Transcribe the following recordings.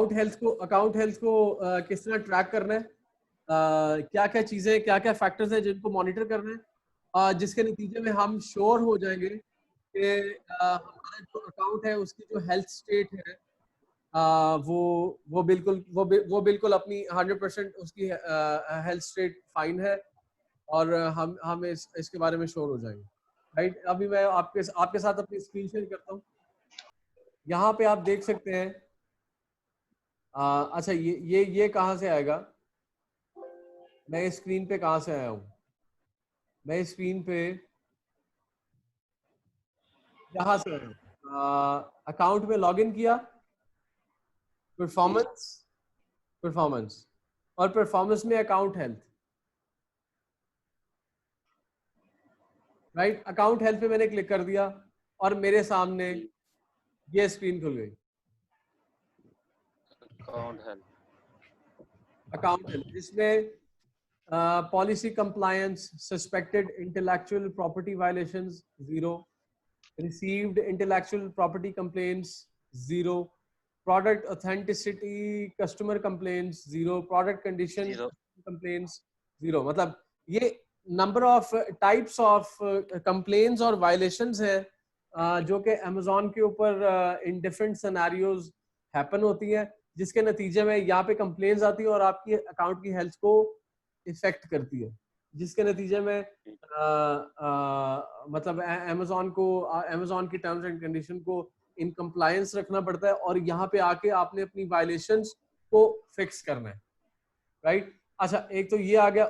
Account health को किस तरह ट्रैक करना है, क्या क्या चीजें, क्या क्या फैक्टर्स हैं जिनको मॉनिटर करना है, जिसके नतीजे में हम श्योर हो जाएंगे कि हमारा जो अकाउंट है उसकी जो हेल्थ स्टेट है वो बिल्कुल अपनी 100% उसकी हेल्थ स्टेट फाइन है, और हम इसके बारे में श्योर हो जाएंगे। राइट, अभी मैं आपके साथ अपनी स्क्रीन शेयर करता हूँ। यहाँ पे आप देख सकते हैं, अच्छा ये कहाँ से आएगा, मैं इस स्क्रीन पे कहाँ से आया हूँ, मैं इस स्क्रीन पे यहाँ से आया हूँ, अकाउंट में लॉगिन किया, परफॉर्मेंस और परफॉर्मेंस में account health. Right, account health पे मैंने क्लिक कर दिया और मेरे सामने ये स्क्रीन खुल गई, अकाउंट हेल्थ, जिसमें policy compliance, suspected intellectual property violations 0, received intellectual property complaints 0, product authenticity customer complaints 0, product condition complaints 0। मतलब ये number of types of complaints और वायलेशंस है जो कि अमेजोन के ऊपर इन डिफरेंट सिनेरियोज हैपन होती है, जिसके नतीजे में यहाँ पे कंप्लेन्स आती है और आपकी अकाउंट की हेल्थ को इफेक्ट करती है, जिसके नतीजे में मतलब अमेजोन की टर्म्स एंड कंडीशन को इन कंप्लायंस रखना पड़ता है, और यहाँ पे आके आपने अपनी वायलेशंस को फिक्स करना है। राइट, अच्छा एक तो ये आ गया,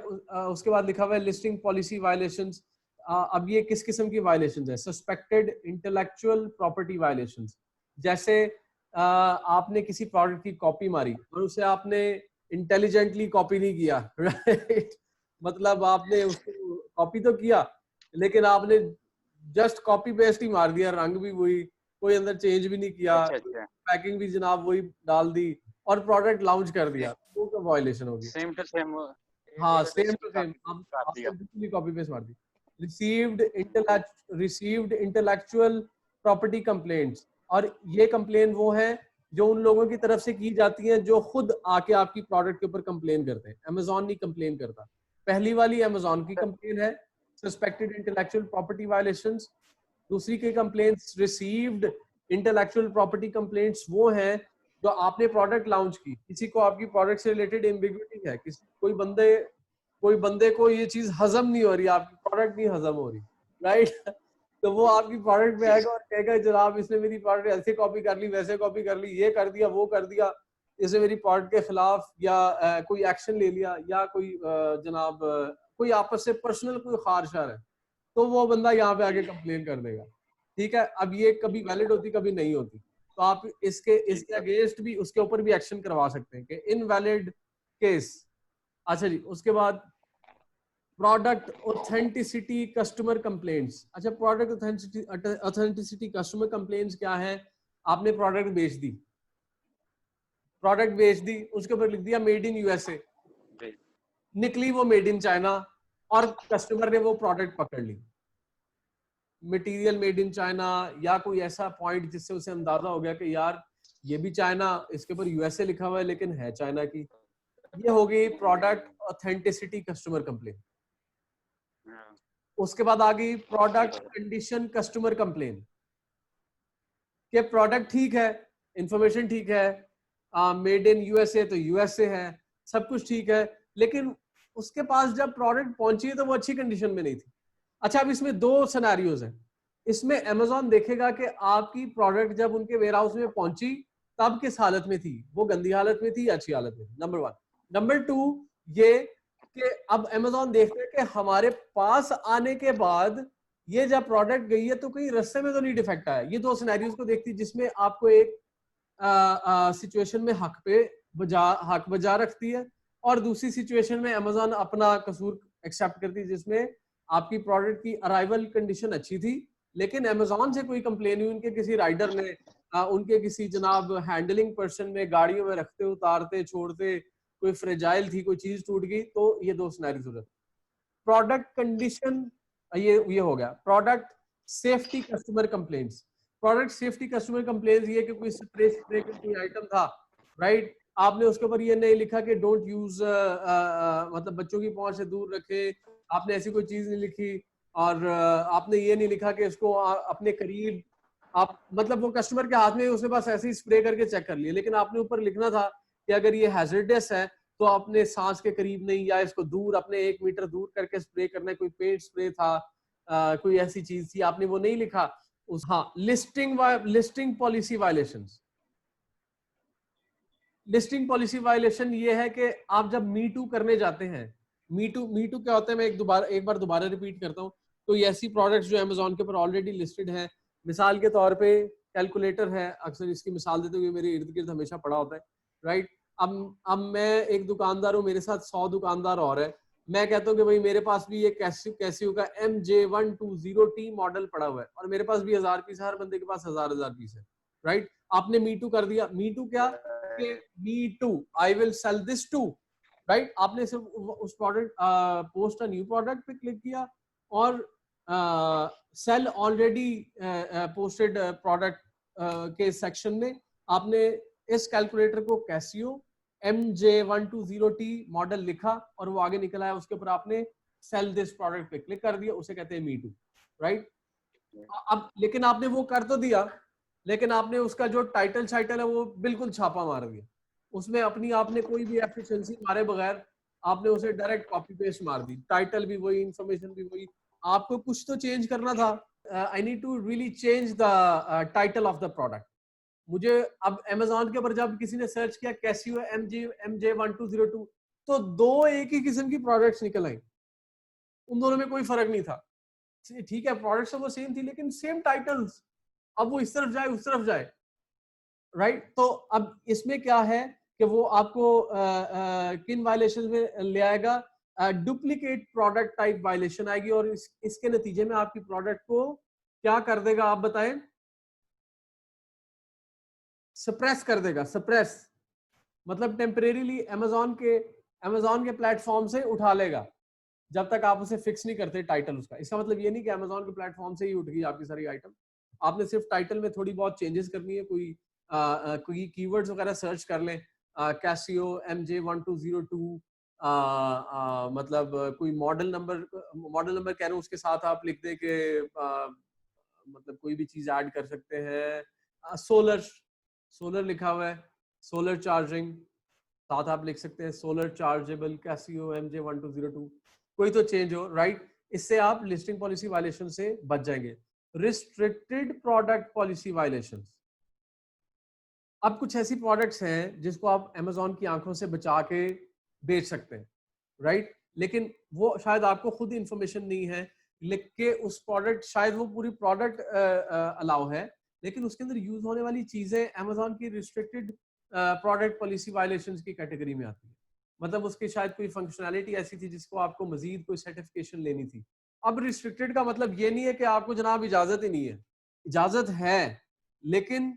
उसके बाद लिखा हुआ है लिस्टिंग पॉलिसी वायलेशंस। अब ये किस किस्म की वायलेशंस है, सस्पेक्टेड इंटेलेक्चुअल प्रॉपर्टी वायलेशंस, जैसे आपने किसी प्रोडक्ट की कॉपी मारी और उसे आपने इंटेलिजेंटली कॉपी नहीं किया। राइट, मतलब आपने उसको कॉपी तो किया लेकिन आपने जस्ट कॉपी पेस्ट ही मार दिया, रंग भी वही, कोई अंदर चेंज भी नहीं किया, पैकिंग भी जनाब वही डाल दी और प्रोडक्ट लॉन्च कर दिया, वो क्या वायलेशन होगी? सेम टू सेम, हाँ सेम टू सेम, आपने बिल्कुल कॉपी पेस्ट मार दी। रिसीव्ड इंटेलेक्चुअल प्रॉपर्टी कंप्लेंट्स, और ये कंप्लेन वो है जो उन लोगों की तरफ से की जाती हैं जो खुद आके आपकी प्रोडक्ट के ऊपर कंप्लेन करते हैं, अमेजोन नहीं कंप्लेन करता। पहली वाली अमेजोन की कंप्लेन है, सस्पेक्टेड इंटेलेक्चुअल प्रॉपर्टी वायलेशंस। दूसरी की complaints received intellectual property complaints वो हैं जो आपने प्रोडक्ट लॉन्च की, किसी को आपकी प्रोडक्ट से रिलेटेड एम्बिग्युइटी है, किसी कोई बंदे को ये चीज हजम नहीं हो रही, आपकी प्रोडक्ट नहीं हजम हो रही। राइट, तो वो आपकी प्रोडक्ट पे आएगा और कहेगा जनाब इसने मेरी प्रोडक्ट ऐसे कॉपी कर ली, वैसे कॉपी कर ली, ये कर दिया, वो कर दिया, इसने मेरी प्रोडक्ट के खिलाफ या कोई एक्शन ले लिया, या कोई जनाब कोई आपस से पर्सनल कोई खारशार है, तो वो बंदा यहाँ पे आके कंप्लेन कर देगा। ठीक है, अब ये कभी वैलिड होती कभी नहीं होती, तो आप इसके अगेंस्ट भी उसके ऊपर भी एक्शन करवा सकते हैं कि इनवैलिड केस। अच्छा जी, उसके बाद प्रोडक्ट ऑथेंटिसिटी कस्टमर कंप्लेंट्स। अच्छा, प्रोडक्ट ऑथेंटिसिटी कस्टमर कंप्लेंट्स क्या है? आपने प्रोडक्ट बेच दी, उसके ऊपर लिख दिया मेड इन यूएसए, निकली वो मेड इन चाइना, और कस्टमर ने वो प्रोडक्ट पकड़ ली, मटेरियल मेड इन चाइना, या कोई ऐसा पॉइंट जिससे उसे अंदाजा हो गया कि यार ये भी चाइना, इसके ऊपर यूएसए लिखा हुआ है लेकिन है चाइना की। ये हो गई प्रोडक्ट ऑथेंटिसिटी कस्टमर कंप्लेन। उसके बाद आ गई प्रोडक्ट कंडीशन कस्टमर कंप्लेन, कि प्रोडक्ट ठीक है, इंफॉर्मेशन ठीक है, मेड इन यूएसए तो यूएसए है, सब कुछ ठीक है, लेकिन उसके पास जब प्रोडक्ट पहुंची है तो वो अच्छी कंडीशन में नहीं थी। अच्छा, अब इसमें दो सिनेरियोज हैं। इसमें अमेजोन देखेगा कि आपकी प्रोडक्ट जब उनके वेयर हाउस में पहुंची तब किस हालत में थी, वो गंदी हालत में थी या अच्छी हालत में थी, नंबर 1। नंबर 2 ये कि अब अमेजोन देखते हैं कि हमारे पास आने के बाद ये जब प्रोडक्ट गई है तो कहीं रास्ते में तो नहीं डिफेक्ट आया। ये दो सिनेरियोज को देखती जिसमें आपको एक सिचुएशन में हक बजा रखती है, और दूसरी सिचुएशन में अमेजोन अपना कसूर एक्सेप्ट करती है जिसमें आपकी प्रोडक्ट की अराइवल कंडीशन अच्छी थी लेकिन अमेजोन से कोई कंप्लेन हुई, उनके किसी राइडर ने उनके किसी जनाब हैंडलिंग पर्सन में गाड़ियों में रखते उतारते छोड़ते कोई फ्रेजाइल थी, कोई चीज टूट गई, तो ये दो सिनेरियोज हो जाते। प्रोडक्ट कंडीशन ये हो गया। Product safety customer complaints. Product safety customer complaints ये कि कोई स्प्रे का कोई आइटम था, राइट। आपने उसके ऊपर ये नहीं लिखा कि डोंट यूज मतलब बच्चों की पहुंच से दूर रखे, आपने ऐसी कोई चीज नहीं लिखी। और आपने ये नहीं लिखा कि इसको अपने करीब आप मतलब वो कस्टमर के हाथ में उसने बस ऐसे ही स्प्रे करके चेक कर लिया, लेकिन आपने ऊपर लिखना था कि अगर ये हैजर्डस है तो अपने सांस के करीब नहीं, या इसको दूर अपने 1 मीटर दूर करके स्प्रे करना है। कोई पेंट स्प्रे था, कोई ऐसी चीज थी, आपने वो नहीं लिखा। हाँ, listing policy violations. Listing policy violation ये है कि आप जब मी टू करने जाते हैं, मी टू क्या होता है, मैं एक बार दोबारा रिपीट करता हूँ। कोई ऐसी प्रोडक्ट्स जो अमेजोन के ऊपर ऑलरेडी लिस्टेड है, मिसाल के तौर पे कैलकुलेटर है, अक्सर इसकी मिसाल देते हुए मेरे इर्द गिर्द हमेशा पड़ा होता है, राइट। अब मैं एक दुकानदार हूँ, मेरे साथ 100 दुकानदार और है। मैं कहता हूँ कि भाई मेरे पास भी ये कैसियो का MJ120T मॉडल पड़ा हुआ है, और मेरे पास भी 1000 पीस है, हर बंदे के पास 1000 पीस है, राइट। आपने मी टू कर दिया। मी टू क्या? Me too, I will sell this too, right. आपने सिर्फ उस product post a new product पे क्लिक किया, और सेल ऑलरेडी पोस्टेड प्रोडक्ट के सेक्शन में आपने इस कैलकुलेटर को कैसियो MJ120T मॉडल लिखा, और वो आगे निकल आया, उसके ऊपर आपने सेल दिस प्रोडक्ट पे क्लिक कर दिया, उसे कहते हैं मी टू, राइट। अब लेकिन आपने वो कर तो दिया, लेकिन आपने उसका जो टाइटल है वो बिल्कुल छापा मार दिया। उसमें अपनी आपने कोई भी एफिशिएंसी मारे बगैर आपने उसे डायरेक्ट कॉपी पेस्ट मार दी, टाइटल भी वही, इंफॉर्मेशन भी वही। आपको कुछ तो चेंज करना था। I need to really change the title of the product. मुझे अब अमेजोन के ऊपर जब किसी ने सर्च किया कैसियो MJ1202, तो 2 एक ही किस्म की प्रोडक्ट्स निकल आई, उन दोनों में कोई फर्क नहीं था। ठीक है, प्रोडक्ट्स वो सेम थी, लेकिन सेम टाइटल्स। अब वो इस तरफ जाए उस तरफ जाए, राइट। तो अब इसमें क्या है कि वो आपको किन वायलेशन में ले आएगा? डुप्लीकेट प्रोडक्ट टाइप वायलेशन आएगी, और इसके नतीजे में आपकी प्रोडक्ट को क्या कर देगा, आप बताएं? सप्रेस कर देगा। सप्रेस मतलब टेम्परेरीली अमेजोन के प्लेटफॉर्म से उठा लेगा, जब तक आप उसे फिक्स नहीं करते टाइटल उसका। इसका मतलब ये नहीं कि अमेजोन के प्लेटफॉर्म से ही उठ गई आपकी सारी आइटम। आपने सिर्फ टाइटल में थोड़ी बहुत चेंजेस करनी है, कोई कीवर्ड्स वगैरह सर्च कर लें, कैसियो MJ1202, मतलब कोई मॉडल नंबर कह रहे हो, उसके साथ आप लिख दें कि मतलब कोई भी चीज ऐड कर सकते हैं। सोलर लिखा हुआ है, सोलर चार्जिंग, साथ आप लिख सकते हैं सोलर चार्जेबल कैसियो MJ1202, कोई तो चेंज हो, राइट। इससे आप लिस्टिंग पॉलिसी वायलेशन से बच जाएंगे। Restricted product policy violation. अब कुछ ऐसी प्रोडक्ट्स हैं जिसको आप अमेजोन की आंखों से बचा के बेच सकते हैं, राइट। लेकिन वो शायद आपको खुद इंफॉर्मेशन नहीं है, लिख के उस प्रोडक्ट, शायद वो पूरी प्रोडक्ट अलाउ है, लेकिन उसके अंदर यूज होने वाली चीजें अमेजोन की रिस्ट्रिक्टेड प्रोडक्ट पॉलिसी वायलेशंस की कैटेगरी में आती है। मतलब उसकी शायद कोई फंक्शनैलिटी ऐसी थी जिसको आपको मजीद कोई सर्टिफिकेशन लेनी थी। अब रिस्ट्रिक्टेड का मतलब ये नहीं है कि आपको जनाब इजाजत ही नहीं है, इजाजत है, लेकिन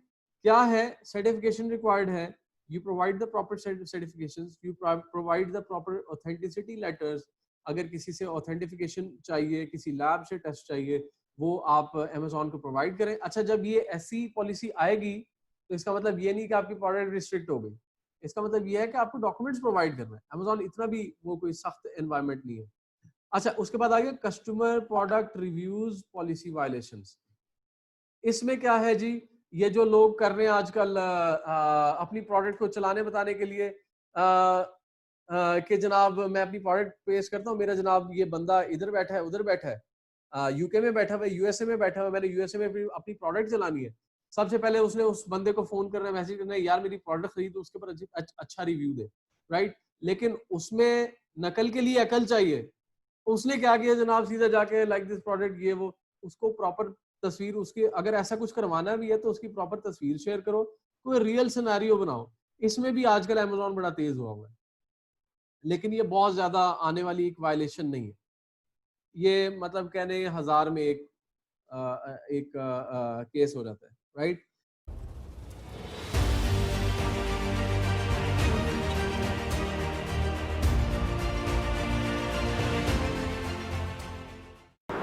क्या है, सर्टिफिकेशन रिक्वायर्ड है। You provide the proper certifications, you provide the proper authenticity letters. अगर किसी से ऑथेंटिफिकेशन चाहिए, किसी लैब से टेस्ट चाहिए, वो आप अमेजोन को प्रोवाइड करें। अच्छा, जब ये ऐसी पॉलिसी आएगी तो इसका मतलब ये नहीं कि आपकी प्रोडक्ट रिस्ट्रिक्ट हो गई, इसका मतलब ये है कि आपको डॉक्यूमेंट्स प्रोवाइड करना है। अमेजोन इतना भी वो कोई सख्त एनवायरनमेंट नहीं है। अच्छा, उसके बाद आ गया customer product reviews policy violations. इसमें क्या है जी, ये जो लोग कर रहे हैं आजकल अपनी प्रोडक्ट को चलाने बताने के लिए कि जनाब मैं अपनी प्रोडक्ट पेश करता हूँ, मेरा जनाब ये बंदा इधर बैठा है, उधर बैठा है, यूके में बैठा हुआ है, यूएसए में बैठा हुआ है, मैंने यूएसए में अपनी प्रोडक्ट चलानी है। सबसे पहले उसने उस बंदे को फोन करना है, मैसेज करना है, यार मेरी प्रोडक्ट खरीद, उसके ऊपर अच्छा रिव्यू दे, राइट। लेकिन उसमें नकल के लिए अकल चाहिए। उसने क्या किया जनाब, सीधा जाके लाइक दिस प्रोडक्ट ये वो, उसको प्रॉपर तस्वीर उसकी, अगर ऐसा कुछ करवाना भी है तो उसकी प्रॉपर तस्वीर शेयर करो, कोई रियल सिनेरियो बनाओ। इसमें भी आजकल अमेजोन बड़ा तेज हुआ है, लेकिन ये बहुत ज्यादा आने वाली एक वायलेशन नहीं है। ये मतलब कहने 1000 में एक केस हो जाता है, राइट।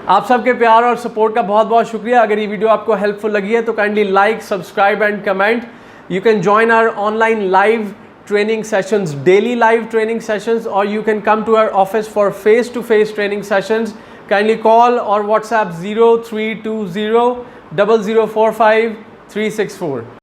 आप सबके प्यार और सपोर्ट का बहुत बहुत शुक्रिया। अगर ये वीडियो आपको हेल्पफुल लगी है तो kindly like, subscribe and comment. You can join our online live training sessions, daily live training sessions, or you can come to our office for face-to-face training sessions. Kindly call or WhatsApp 0320 0045 364.